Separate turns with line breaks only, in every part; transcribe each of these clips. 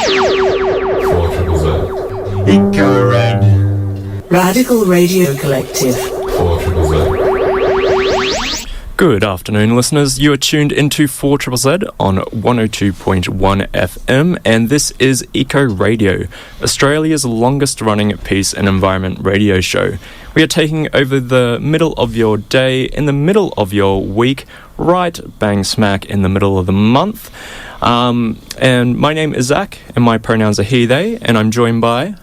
Eco Radio.
Radical Radio Collective.
Good afternoon, listeners. You are tuned into 4ZZZ on 102.1 FM, and this is Eco Radio, Australia's longest-running peace and environment radio show. We are taking over the middle of your day, in the middle of your week, right bang smack in the middle of the month. And my name is Zack, and my pronouns are he, they, and I'm joined by...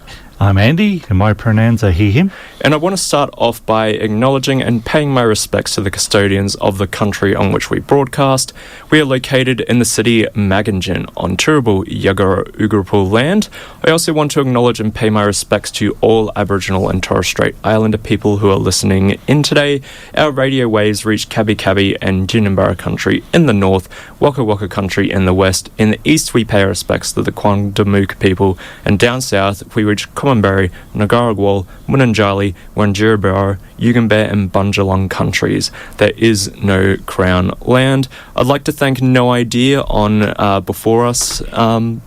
I'm Andy, and my pronouns are he, him.
And I want to start off by acknowledging and paying my respects to the custodians of the country on which we broadcast. We are located in the city Magangin on Turrbal Yagara Ugarapul land. I also want to acknowledge and pay my respects to all Aboriginal and Torres Strait Islander people who are listening in today. Our radio waves reach Kabi Kabi and Jinambara country in the north, Waka Waka country in the west. In the east, we pay our respects to the Kwangdamuk people, and down south, we reach Common-Berry, Nagaragwal, Munanjali, Wanjirabara, Yugambeh and Bunjalung countries. There is no Crown land. I'd like to thank No Idea on before us.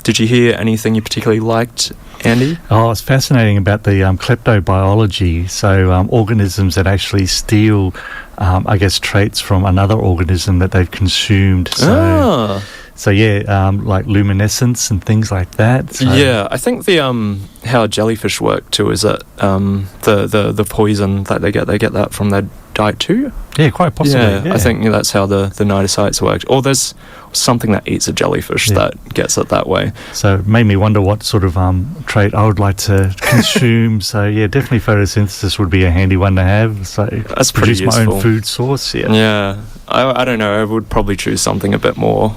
Did you hear anything you particularly liked, Andy?
Oh, it's fascinating about the kleptobiology. So organisms that actually steal, traits from another organism that they've consumed. So yeah, like luminescence and things like that. So.
Yeah, I think the how jellyfish work too is that the poison that they get that from their diet too.
Yeah, quite possibly. Yeah.
I think that's how the nidocytes work. Or there's something that eats a jellyfish that gets it that way.
So it made me wonder what sort of trait I would like to consume. So yeah, definitely photosynthesis would be a handy one to have. So
that's
produce
pretty useful.
My own food source.
Yeah. I don't know. I would probably choose something a bit more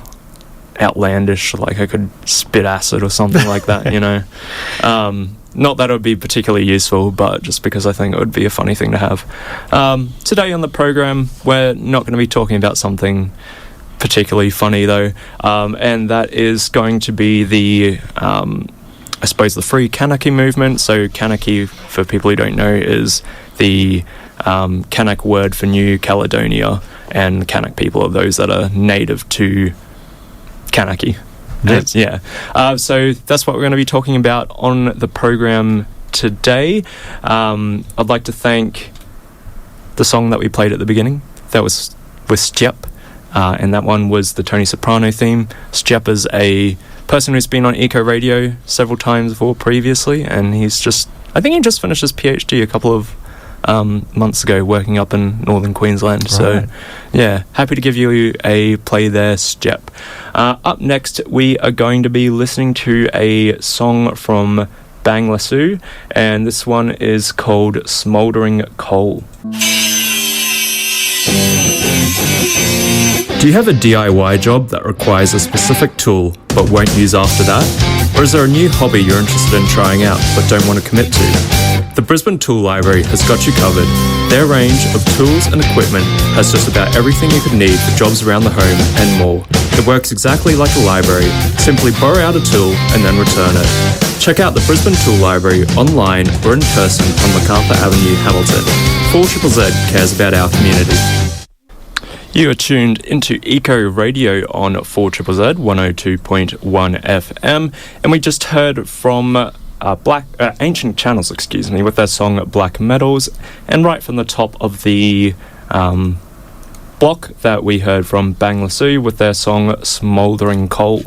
outlandish, like I could spit acid or something like that, you know. Not that it would be particularly useful, but just because I think it would be a funny thing to have. Today on the program, we're not going to be talking about something particularly funny though, and that is going to be the the free Kanaky movement. So Kanaky, for people who don't know, is the Kanak word for New Caledonia, and Kanak people are those that are native to Kanaky. So that's what we're going to be talking about on the program today. I'd like to thank the song that we played at the beginning. That was with Stjep, and that one was the Tony Soprano theme. Stjep is a person who's been on Eco Radio several times before previously, and I think he just finished his PhD a couple of months ago working up in northern Queensland. Right. So yeah, happy to give you a play there, Stjep. Up next, we are going to be listening to a song from Bangladesh, and this one is called Smouldering Coal. Do you have a DIY job that requires a specific tool but won't use after that? Or is there a new hobby you're interested in trying out but don't want to commit to? The Brisbane Tool Library has got you covered. Their range of tools and equipment has just about everything you could need for jobs around the home and more. It works exactly like a library. Simply borrow out a tool and then return it. Check out the Brisbane Tool Library online or in person on MacArthur Avenue, Hamilton. 4ZZZ cares about our community. You are tuned into Eco Radio on 4ZZZ 102.1 FM, and we just heard from Ancient Channels, with their song Black Metals, and right from the top of the block that we heard from Bangladesh with their song Smouldering Coal.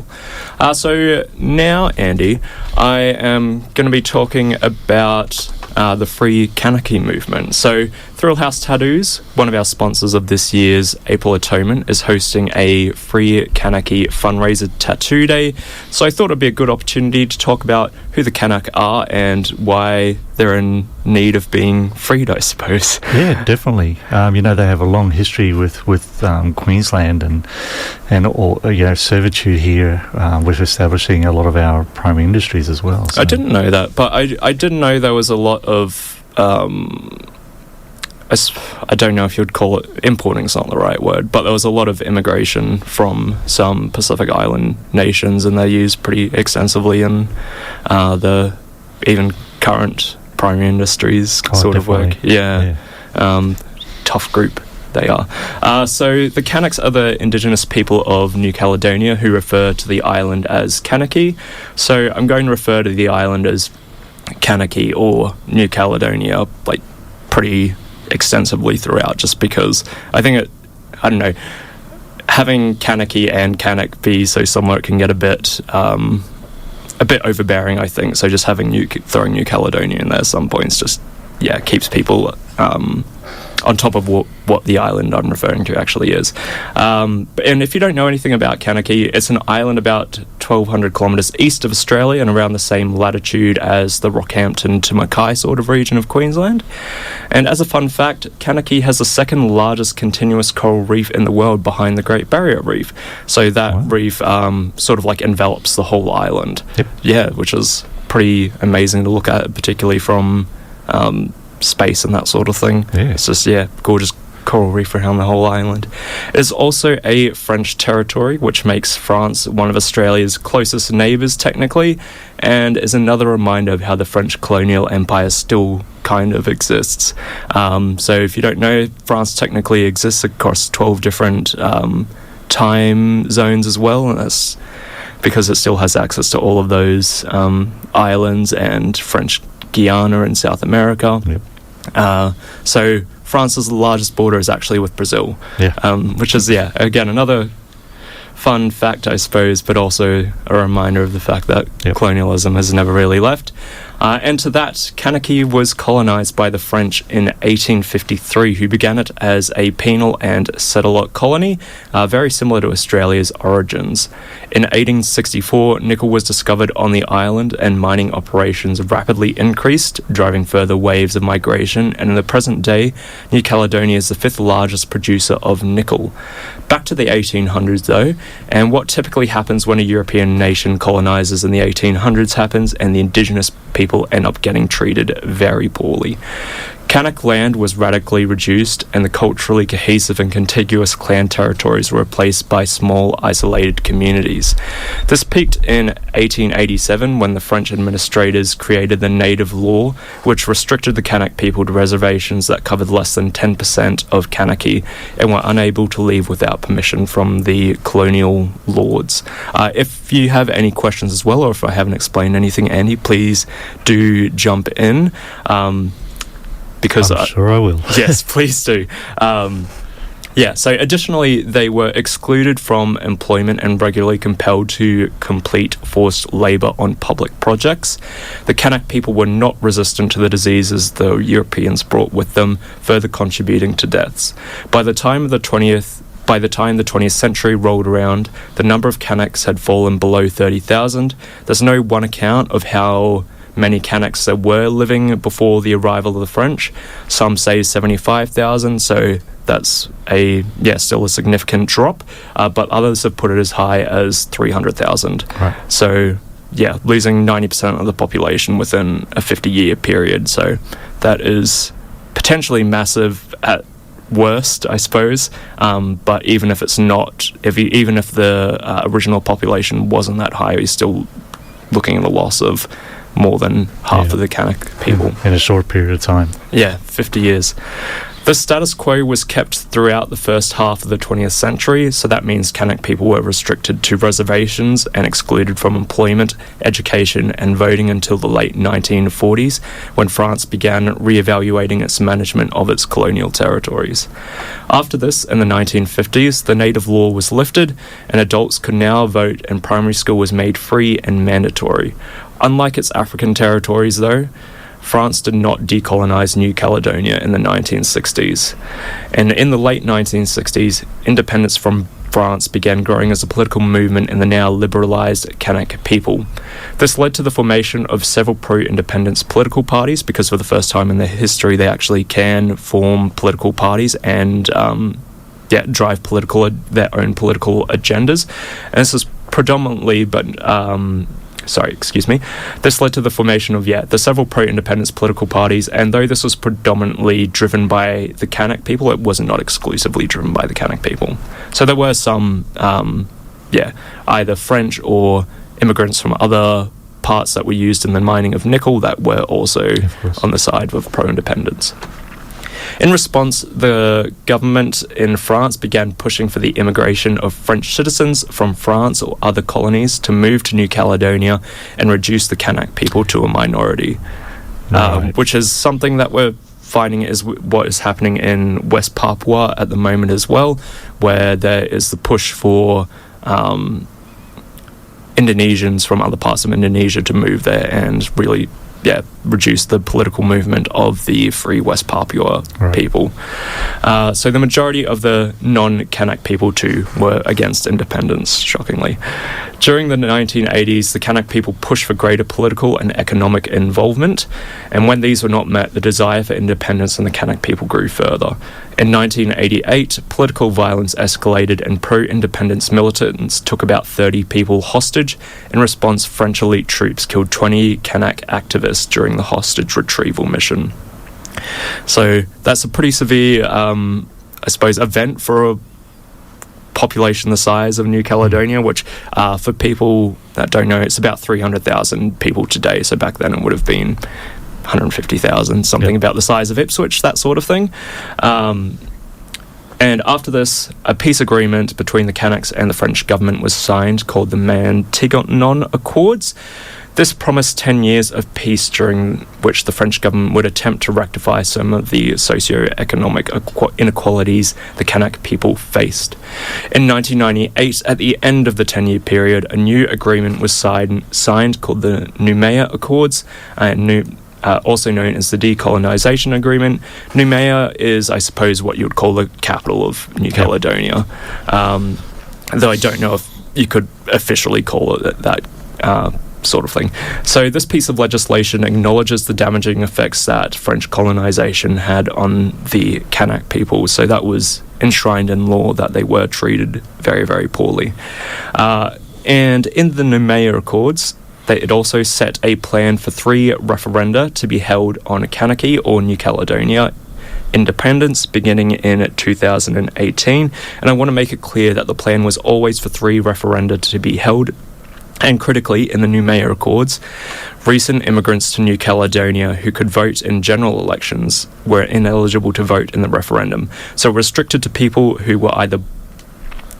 So now, Andy, I am going to be talking about the free Kanaky movement. So Thrillhouse Tattoos, one of our sponsors of this year's April Atonement, is hosting a free Kanaky fundraiser tattoo day. So I thought it'd be a good opportunity to talk about who the Kanak are and why they're in need of being freed, I suppose.
Yeah, definitely. They have a long history with Queensland and all, servitude here with establishing a lot of our primary industries as well. So.
I didn't know that, but I didn't know there was a lot of I don't know if you'd call it importing's not the right word, but there was a lot of immigration from some Pacific Island nations, and they're used pretty extensively in the even current primary industries sort of work. Yeah. Tough group they are. So the Kanaks are the Indigenous people of New Caledonia who refer to the island as Kanaky. So I'm going to refer to the island as Kanaky or New Caledonia, like, pretty extensively throughout, just because I think I don't know, having Kanaky and Kanak be so similar, it can get a bit overbearing, I think. So just throwing New Caledonia in there at some points just, keeps people on top of what the island I'm referring to actually is. And if you don't know anything about Kanaky, it's an island about 1,200 kilometres east of Australia and around the same latitude as the Rockhampton to Mackay sort of region of Queensland. And as a fun fact, Kanaky has the second largest continuous coral reef in the world behind the Great Barrier Reef. So that reef sort of like envelops the whole island.
Yep.
Yeah, which is pretty amazing to look at, particularly from space and that sort of thing.
Yeah.
It's just, gorgeous coral reef around the whole island. It is also a French territory, which makes France one of Australia's closest neighbours technically, and is another reminder of how the French colonial empire still kind of exists. So if you don't know, France technically exists across 12 different time zones as well, and that's because it still has access to all of those islands and French Guyana in South America.
Yep.
So France's largest border is actually with Brazil, which is, again, another fun fact, I suppose, but also a reminder of the fact that colonialism has never really left. And to that, Kanaky was colonised by the French in 1853, who began it as a penal and settler colony, very similar to Australia's origins. In 1864, nickel was discovered on the island, and mining operations rapidly increased, driving further waves of migration, and in the present day, New Caledonia is the fifth largest producer of nickel. Back to the 1800s, though, and what typically happens when a European nation colonises in the 1800s happens, and the Indigenous people end up getting treated very poorly. Kanak land was radically reduced, and the culturally cohesive and contiguous clan territories were replaced by small, isolated communities. This peaked in 1887 when the French administrators created the native law, which restricted the Kanak people to reservations that covered less than 10% of Kanaky and were unable to leave without permission from the colonial lords. If you have any questions as well, or if I haven't explained anything, Andy, please do jump in. Because
I'm sure I will.
Yes, please do. So additionally, they were excluded from employment and regularly compelled to complete forced labour on public projects. The Kanak people were not resistant to the diseases the Europeans brought with them, further contributing to deaths. By the time the 20th century rolled around, the number of Kanaks had fallen below 30,000. There's no one account of how many Kanaks there were living before the arrival of the French. Some say 75,000, so that's still a significant drop, but others have put it as high as 300,000.
Right.
So, losing 90% of the population within a 50-year period. So that is potentially massive at worst, I suppose, but even if it's not, even if the original population wasn't that high, you're still looking at the loss of more than half of the Kanak people.
In a short period of time.
50 years. The status quo was kept throughout the first half of the 20th century, so that means Kanak people were restricted to reservations and excluded from employment, education and voting until the late 1940s, when France began re-evaluating its management of its colonial territories. After this, in the 1950s, the native law was lifted and adults could now vote, and primary school was made free and mandatory. Unlike its African territories, though, France did not decolonise New Caledonia in the 1960s. And in the late 1960s, independence from France began growing as a political movement in the now liberalised Kanak people. This led to the formation of several pro-independence political parties, because for the first time in their history they actually can form political parties and drive their own political agendas. And this is predominantly, This led to the formation of, the several pro-independence political parties, and though this was predominantly driven by the Kanak people, it was not exclusively driven by the Kanak people. So there were some, either French or immigrants from other parts that were used in the mining of nickel that were also on the side of pro-independence. In response, the government in France began pushing for the immigration of French citizens from France or other colonies to move to New Caledonia and reduce the Kanak people to a minority, which is something that we're finding is what is happening in West Papua at the moment as well, where there is the push for Indonesians from other parts of Indonesia to move there and really reduce the political movement of the Free West Papua people. So the majority of the non-Kanak people too were against independence, shockingly. During the 1980s, the Kanak people pushed for greater political and economic involvement, and when these were not met, the desire for independence in the Kanak people grew further. In 1988, political violence escalated and pro-independence militants took about 30 people hostage. In response, French elite troops killed 20 Kanak activists during the hostage retrieval mission. So that's a pretty severe, event for a population the size of New Caledonia, which for people that don't know, it's about 300,000 people today. So back then it would have been 150,000, something about the size of Ipswich, that sort of thing. And after this, a peace agreement between the Kanaks and the French government was signed called the Matignon Accords. This promised 10 years of peace during which the French government would attempt to rectify some of the socio-economic inequalities the Kanak people faced. In 1998, at the end of the 10-year period, a new agreement was signed called the Noumea Accords, also known as the Decolonisation Agreement. Noumea is, I suppose, what you would call the capital of New Caledonia, though I don't know if you could officially call it that sort of thing. So this piece of legislation acknowledges the damaging effects that French colonisation had on the Kanak people. So that was enshrined in law that they were treated very, very poorly. And in the Noumea Accords, it also set a plan for 3 referenda to be held on Kanaky or New Caledonia independence beginning in 2018. And I want to make it clear that the plan was always for 3 referenda to be held. And critically, in the Noumea Accords, recent immigrants to New Caledonia who could vote in general elections were ineligible to vote in the referendum. So restricted to people who were either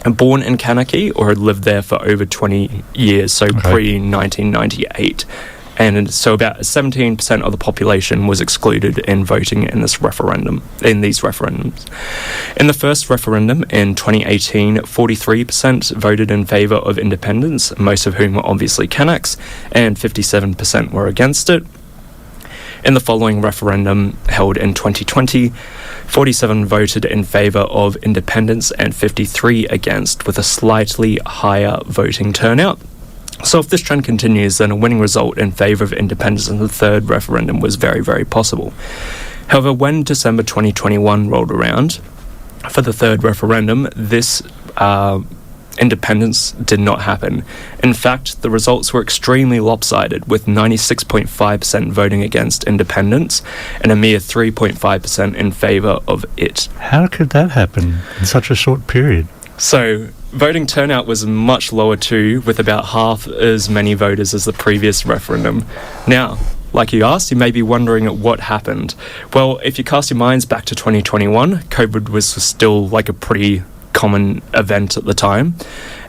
born in Kanaky or had lived there for over 20 years, so pre-1998. And so about 17% of the population was excluded in voting in these referendums. In the first referendum in 2018, 43% voted in favour of independence, most of whom were obviously Kanaks, and 57% were against it. In the following referendum, held in 2020, 47 voted in favour of independence and 53 against, with a slightly higher voting turnout. So if this trend continues, then a winning result in favour of independence in the third referendum was very, very possible. However, when December 2021 rolled around, for the third referendum, this independence did not happen. In fact, the results were extremely lopsided, with 96.5% voting against independence and a mere 3.5% in favour of it.
How could that happen in such a short period?
So, voting turnout was much lower too, with about half as many voters as the previous referendum. Now, like you asked, you may be wondering what happened. Well, if you cast your minds back to 2021, COVID was still like a pretty common event at the time,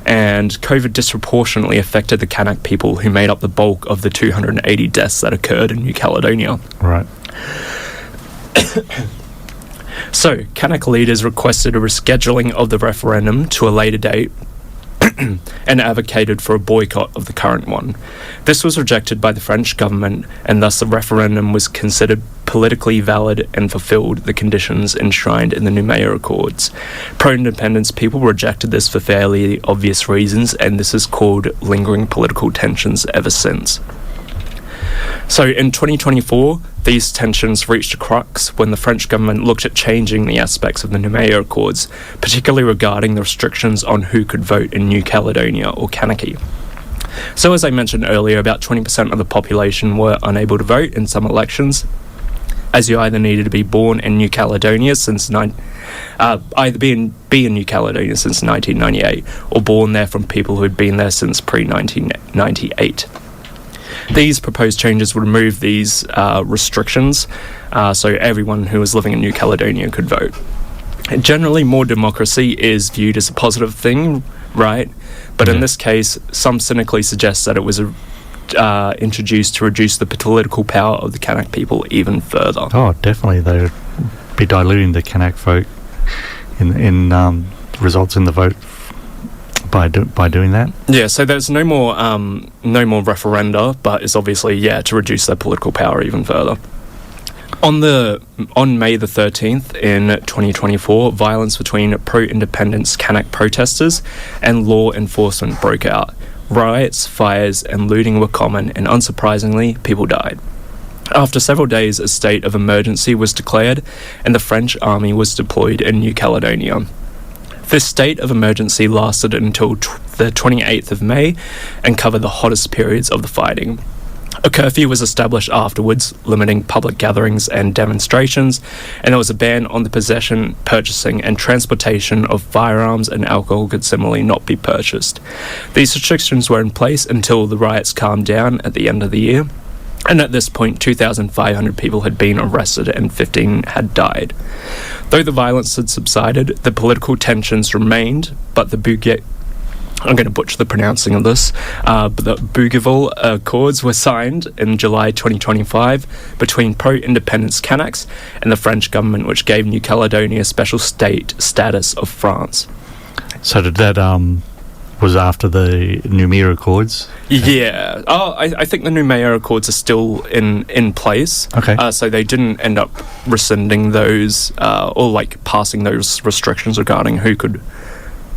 and COVID disproportionately affected the Kanak people, who made up the bulk of the 280 deaths that occurred in New Caledonia.
Right.
So, Kanak leaders requested a rescheduling of the referendum to a later date and advocated for a boycott of the current one. This was rejected by the French government, and thus the referendum was considered politically valid and fulfilled the conditions enshrined in the Noumea Accords. Pro-independence people rejected this for fairly obvious reasons, and this is called lingering political tensions ever since. So in 2024, these tensions reached a crux when the French government looked at changing the aspects of the Noumea Accords, particularly regarding the restrictions on who could vote in New Caledonia or Kanaky. So as I mentioned earlier, about 20% of the population were unable to vote in some elections, as you either needed to be born in New Caledonia be in New Caledonia since 1998, or born there from people who had been there since pre-1998. These proposed changes would remove these restrictions, so everyone who was living in New Caledonia could vote. Generally, more democracy is viewed as a positive thing, right? But in this case, some cynically suggest that it was introduced to reduce the political power of the Kanak people even further.
Oh, definitely. They would be diluting the Kanak vote in results in the vote by doing that. Yeah,
so there's no more referenda, but it's obviously, to reduce their political power even further. On May the 13th in 2024, violence between pro-independence Kanak protesters and law enforcement broke out. Riots, fires, and looting were common, and unsurprisingly, people died. After several days, a state of emergency was declared, and the French army was deployed in New Caledonia. This state of emergency lasted until the 28th of May and covered the hottest periods of the fighting. A curfew was established afterwards, limiting public gatherings and demonstrations, and there was a ban on the possession, purchasing, and transportation of firearms, and alcohol could similarly not be purchased. These restrictions were in place until the riots calmed down at the end of the year, and at this point 2,500 people had been arrested and 15 had died. Though the violence had subsided, the political tensions remained, but I'm going to butcher the pronouncing of this, but the Bougainville Accords were signed in July 2025 between pro-independence Kanaks and the French government, which gave New Caledonia special state status of France.
So did that was after the Noumea Accords?
Yeah. I think the Noumea Accords are still in place.
Okay.
So they didn't end up rescinding those or passing those restrictions regarding who could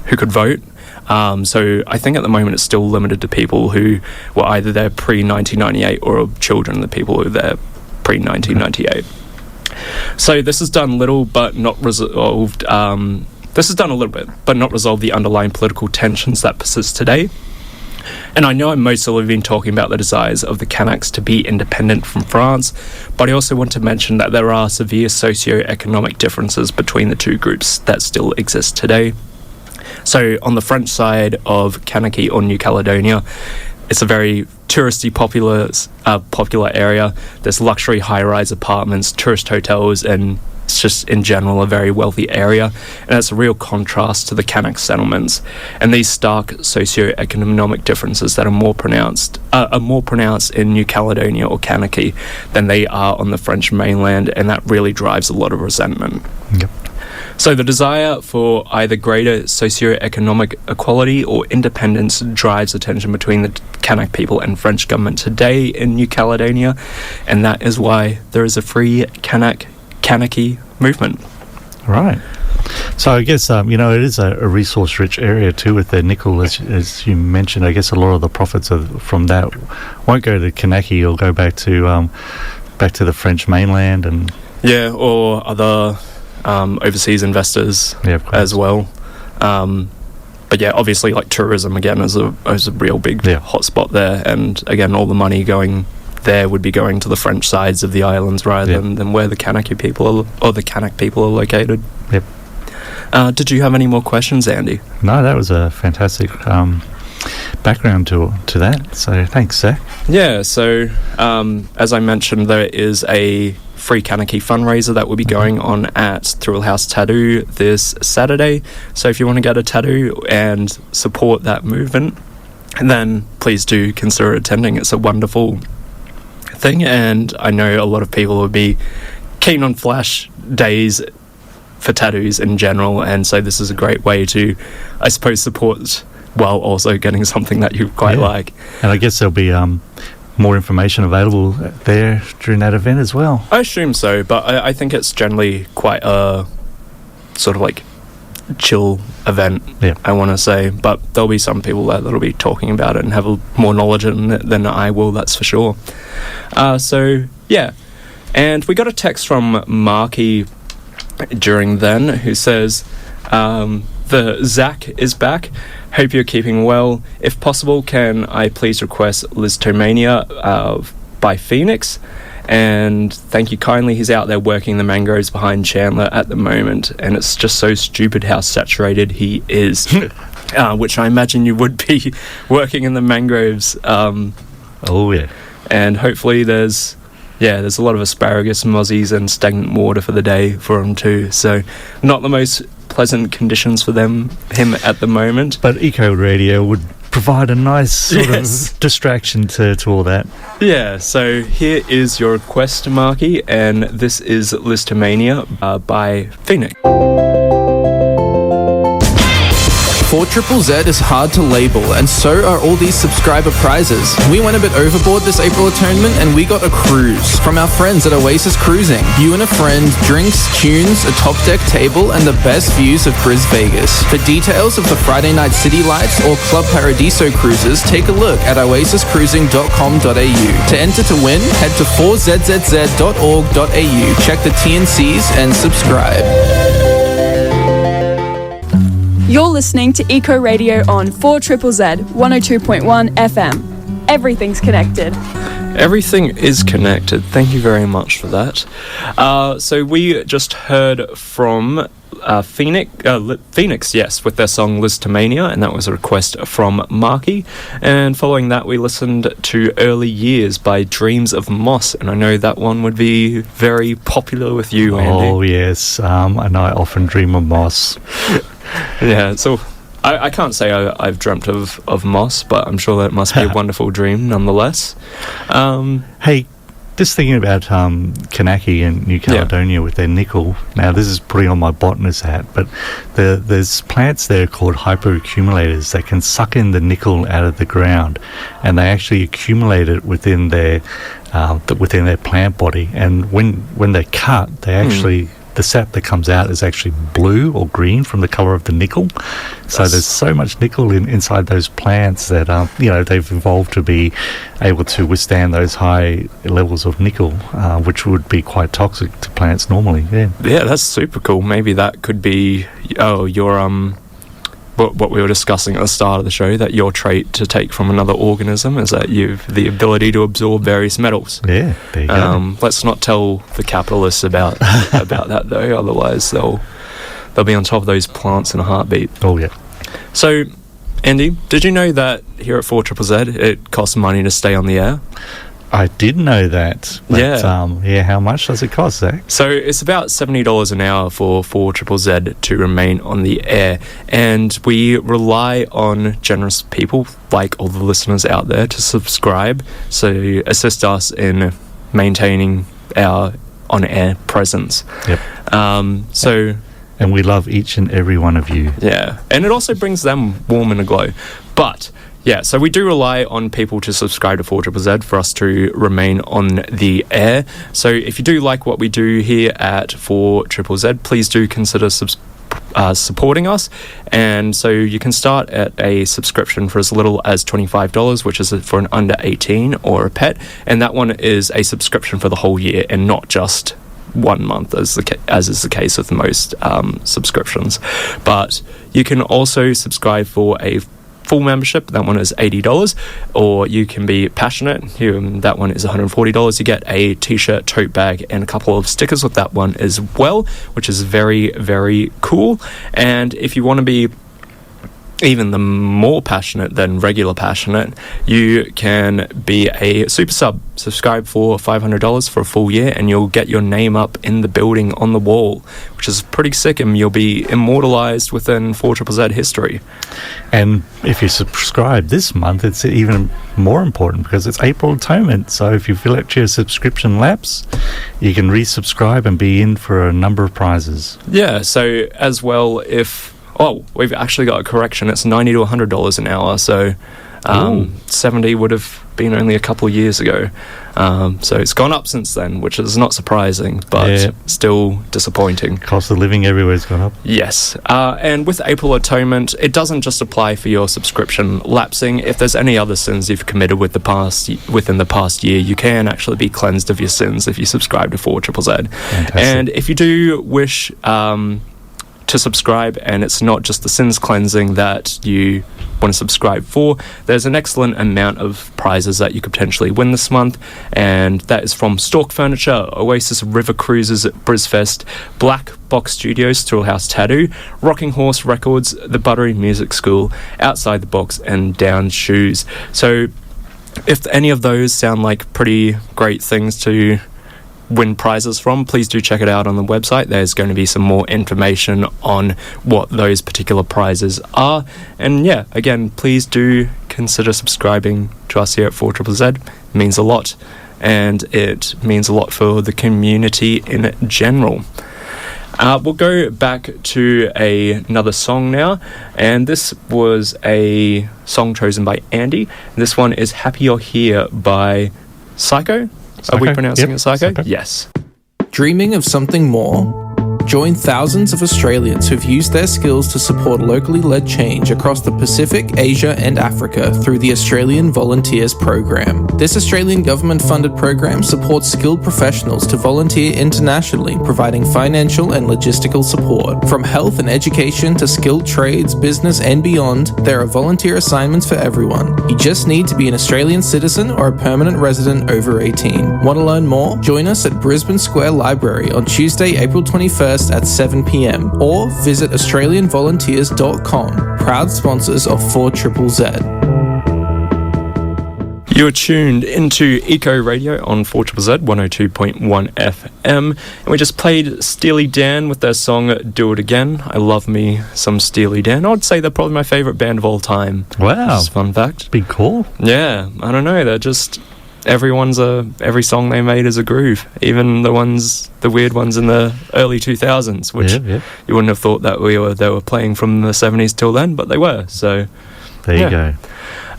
vote. So I think at the moment it's still limited to people who were either there pre-1998 or children of the people who were there pre-1998. So this has done little but not resolved. This has done a little bit, but not resolved the underlying political tensions that persist today. And I know I mostly have been talking about the desires of the Kanaks to be independent from France, but I also want to mention that there are severe socio-economic differences between the two groups that still exist today. So on the French side of Kanaky or New Caledonia, it's a very touristy popular area. There's luxury high-rise apartments, tourist hotels, and it's just in general a very wealthy area, and it's a real contrast to the Kanak settlements. And these stark socio-economic differences that are more pronounced in New Caledonia or Kanaky than they are on the French mainland, and that really drives a lot of resentment.
Yep.
So the desire for either greater socio-economic equality or independence drives the tension between the Kanak people and French government today in New Caledonia, and that is why there is a free Kanaky movement.
Right. So I guess, it is a resource-rich area too with the nickel, as you mentioned. I guess a lot of the profits from that won't go to Kanaky or go back to the French mainland and...
Yeah, or other... overseas investors as well. But yeah, obviously tourism again is a real big hotspot there, and again all the money going there would be going to the French sides of the islands rather than where the Kanaky people are located.
Yep.
Did you have any more questions, Andy?
No, that was a fantastic background to that, so thanks, Zach.
Yeah, so as I mentioned, there is a free Kanaky fundraiser that will be going on at Thrillhouse Tattoo this Saturday. So if you want to get a tattoo and support that movement, then please do consider attending. It's a wonderful thing, and I know a lot of people would be keen on flash days for tattoos in general, and so this is a great way to, I suppose, support while also getting something that you quite like.
And I guess there'll be more information available there during that event as well.
I assume so, but I think it's generally quite a sort of chill event, I want to say. But there'll be some people there that'll be talking about it and have more knowledge in it than I will, that's for sure. So, yeah. And we got a text from Marky during then who says, the Zack is back. Hope you're keeping well. If possible, can I please request Listomania by Phoenix? And thank you kindly. He's out there working the mangroves behind Chandler at the moment, and it's just so stupid how saturated he is. Which I imagine you would be working in the mangroves.
Oh, yeah.
and hopefully there's a lot of asparagus, mozzies, and stagnant water for the day for him too. So not the most pleasant conditions for him at the moment.
But Eco Radio would provide a nice sort of distraction to all that.
Yeah, so here is your request, Marky, and this is Listomania by Phoenix.
4ZZZ is hard to label, and so are all these subscriber prizes. We went a bit overboard this April atonement, and we got a cruise from our friends at Oasis Cruising. You and a friend, drinks, tunes, a top deck table, and the best views of Bris Vegas. For details of the Friday Night City Lights or Club Paradiso cruises, take a look at oasiscruising.com.au. To enter to win, head to 4zzz.org.au. Check the T&Cs and subscribe.
You're listening to Eco Radio on 4ZZZ 102.1 FM. Everything's connected.
Everything is connected. Thank you very much for that. So we just heard from Phoenix, yes, with their song Listomania, and that was a request from Marky. And following that, we listened to Early Years by Dreams of Moss, and I know that one would be very popular with you, Andy.
Oh, yes, and I often dream of moss.
Yeah, so I can't say I've dreamt of moss, but I'm sure that must be a wonderful dream nonetheless.
Hey, just thinking about Kanaky and New Caledonia with their nickel. Now, this is putting on my botanist hat, but there's plants there called hyperaccumulators that can suck in the nickel out of the ground, and they actually accumulate it within their plant body. And when they're cut, they actually the sap that comes out is actually blue or green from the colour of the nickel. So there's so much nickel inside those plants that they've evolved to be able to withstand those high levels of nickel, which would be quite toxic to plants normally. Yeah,
that's super cool. Maybe that could be your what we were discussing at the start of the show, that your trait to take from another organism is that you've the ability to absorb various metals.
Yeah, there you go.
Let's not tell the capitalists about that though, otherwise they'll be on top of those plants in a heartbeat.
Oh yeah.
So, Andy, did you know that here at 4ZZZ it costs money to stay on the air?
I did know that. But, how much does it cost, Zach?
So it's about $70 an hour for 4ZZZ to remain on the air, and we rely on generous people like all the listeners out there to subscribe, so assist us in maintaining our on-air presence.
Yep. And we love each and every one of you.
Yeah, and it also brings them warm and aglow. But yeah, so we do rely on people to subscribe to 4ZZZ for us to remain on the air. So if you do like what we do here at 4ZZZ, please do consider supporting us. And so you can start at a subscription for as little as $25, which is for an under 18 or a pet. And that one is a subscription for the whole year and not just 1 month, as is the case with most subscriptions. But you can also subscribe for a full membership. That one is $80, or you can be passionate. That one is $140. You get a t-shirt, tote bag, and a couple of stickers with that one as well, which is very, very cool. And if you want to be even the more passionate than regular passionate, you can be a super sub. Subscribe for $500 for a full year, and you'll get your name up in the building on the wall, which is pretty sick, and you'll be immortalized within 4ZZZ history.
And if you subscribe this month, it's even more important because it's April Atonement. So if you feel like your subscription lapse, you can resubscribe and be in for a number of prizes.
Yeah, so as well, we've actually got a correction. It's $90 to $100 an hour, so 70 would have been only a couple of years ago. So it's gone up since then, which is not surprising, but still disappointing.
Cost of living everywhere has gone up.
Yes. And with April Atonement, it doesn't just apply for your subscription lapsing. If there's any other sins you've committed within the past year, you can actually be cleansed of your sins if you subscribe to 4ZZZ.
Fantastic.
And if you do wish to subscribe, and it's not just the sins cleansing that you want to subscribe for, there's an excellent amount of prizes that you could potentially win this month, and that is from Stork Furniture, Oasis River Cruises at Brisfest, Black Box Studios, Thrillhouse Tattoo, Rocking Horse Records, the Buttery Music School, Outside the Box, and Down Shoes. So if any of those sound like pretty great things to win prizes from, please do check it out on the website. There's going to be some more information on what those particular prizes are. And yeah, again, please do consider subscribing to us here at 4ZZZ. It means a lot, and it means a lot for the community in general. We'll go back to another song now, and this was a song chosen by Andy. This one is Happy You're Here by Psycho. Are we pronouncing it Psycho? Yes.
Dreaming of something more? Join thousands of Australians who've used their skills to support locally led change across the Pacific, Asia and Africa through the Australian Volunteers Program. This Australian government-funded program supports skilled professionals to volunteer internationally, providing financial and logistical support. From health and education to skilled trades, business and beyond, there are volunteer assignments for everyone. You just need to be an Australian citizen or a permanent resident over 18. Want to learn more? Join us at Brisbane Square Library on Tuesday, April 21st at 7 p.m. or visit australianvolunteers.com, proud sponsors of 4ZZZ.
You're tuned into Eco Radio on 4ZZZ 102.1 FM, and we just played Steely Dan with their song Do It Again. I love me some Steely Dan. I'd say they're probably my favourite band of all time.
Wow.
Just a fun fact.
Big call.
Yeah, I don't know, they're just... every song they made is a groove, even the weird ones in the early 2000s, which you wouldn't have thought that they were playing from the 70s till then, but they were. So
there you go.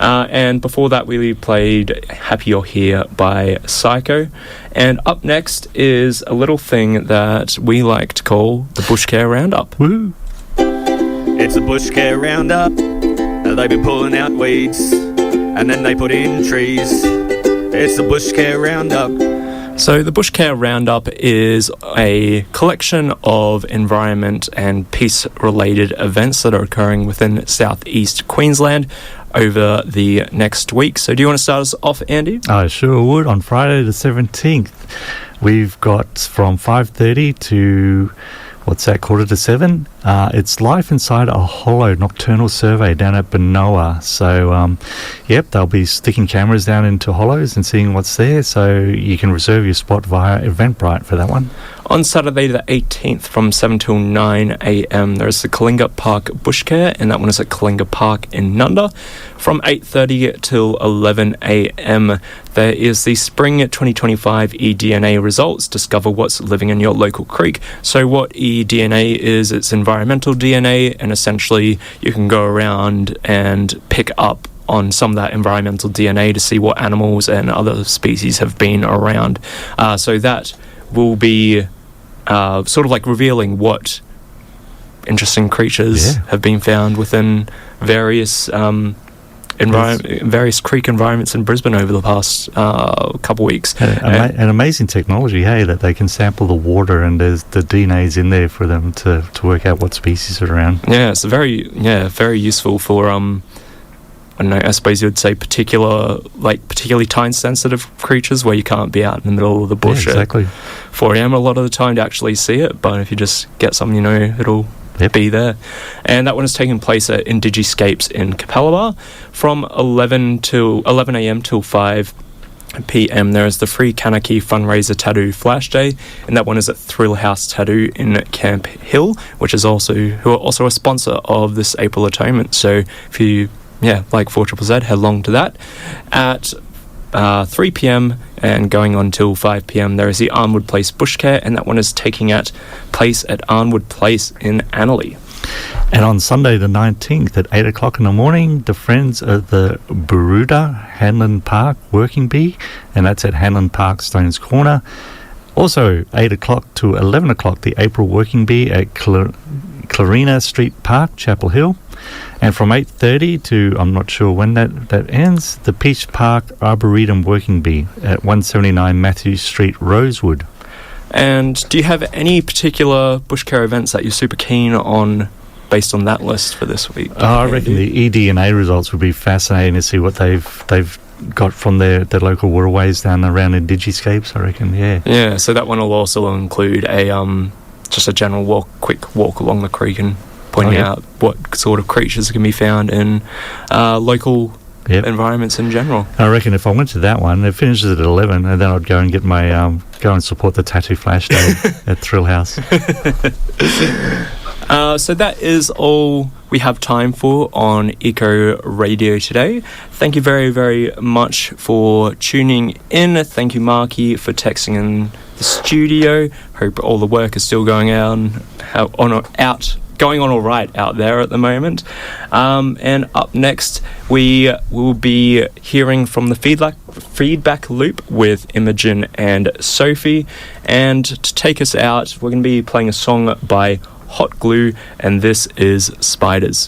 And before that we played Happy You're Here by Psycho, and up next is a little thing that we like to call the Bushcare Roundup.
Woo!
It's a Bushcare Roundup. They've been pulling out weeds and then they put in trees. It's the Bushcare Roundup.
So the Bushcare Roundup is a collection of environment and peace-related events that are occurring within southeast Queensland over the next week. So do you want to start us off, Andy?
I sure would. On Friday the 17th, we've got from 5:30 to... what's that, 6:45? It's life inside a hollow nocturnal survey down at Benowa. So, they'll be sticking cameras down into hollows and seeing what's there. So you can reserve your spot via Eventbrite for that one.
On Saturday the 18th from 7 till 9 a.m. there's the Kalinga Park Bushcare, and that one is at Kalinga Park in Nundah. From 8:30 till 11 a.m. there is the Spring 2025 eDNA results. Discover what's living in your local creek. So what eDNA is, it's environmental DNA, and essentially you can go around and pick up on some of that environmental DNA to see what animals and other species have been around. So that will be sort of like revealing what interesting creatures have been found within various various creek environments in Brisbane over the past couple weeks.
An amazing technology, hey, that they can sample the water and there's the DNA's in there for them to work out what species are around.
Yeah, it's very useful for I don't know, I suppose you would say particularly time-sensitive creatures where you can't be out in the middle of the bush at 4 a.m. a lot of the time to actually see it, but if you just get something, it'll be there. And that one is taking place at IndigiScapes in Capalaba from 11 a.m. till 5 p.m. There is the free Kanaky Fundraiser Tattoo Flash Day, and that one is at Thrillhouse Tattoo in Camp Hill, who are also a sponsor of this April Atonement. So if you like 4ZZZ, head along to that. At 3 p.m. and going on till 5 p.m. there is the Arnwood Place Bushcare, and that one is taking place at Arnwood Place in Annerley.
And on Sunday the 19th at 8 o'clock in the morning, the Friends of the Bur'uda Hanlon Park Working Bee, and that's at Hanlon Park, Stones Corner. Also 8 o'clock to 11 o'clock, the April Working Bee at Clarina Street Park, Chapel Hill. And from 8:30 to, I'm not sure when that ends, the Peach Park Arboretum Working Bee at 179 Matthews Street, Rosewood.
And do you have any particular Bushcare events that you're super keen on based on that list for this week?
I reckon the eDNA results would be fascinating to see what they've got from their local waterways down around IndigiScapes, I reckon,
Yeah, so that one will also include just a general quick walk along the creek and pointing out what sort of creatures can be found in local environments in general.
I reckon if I went to that one, it finishes at 11, and then I'd go and get my go and support the Tattoo Flash Day at Thrillhouse.
So that is all we have time for on Eco Radio today. Thank you very, very much for tuning in. Thank you, Marky, for texting in the studio. Hope all the work is still going on all right out there at the moment. And up next, we will be hearing from the feedback loop with Imogen and Sophie. And to take us out, we're going to be playing a song by Hot Glue, and this is Spiders.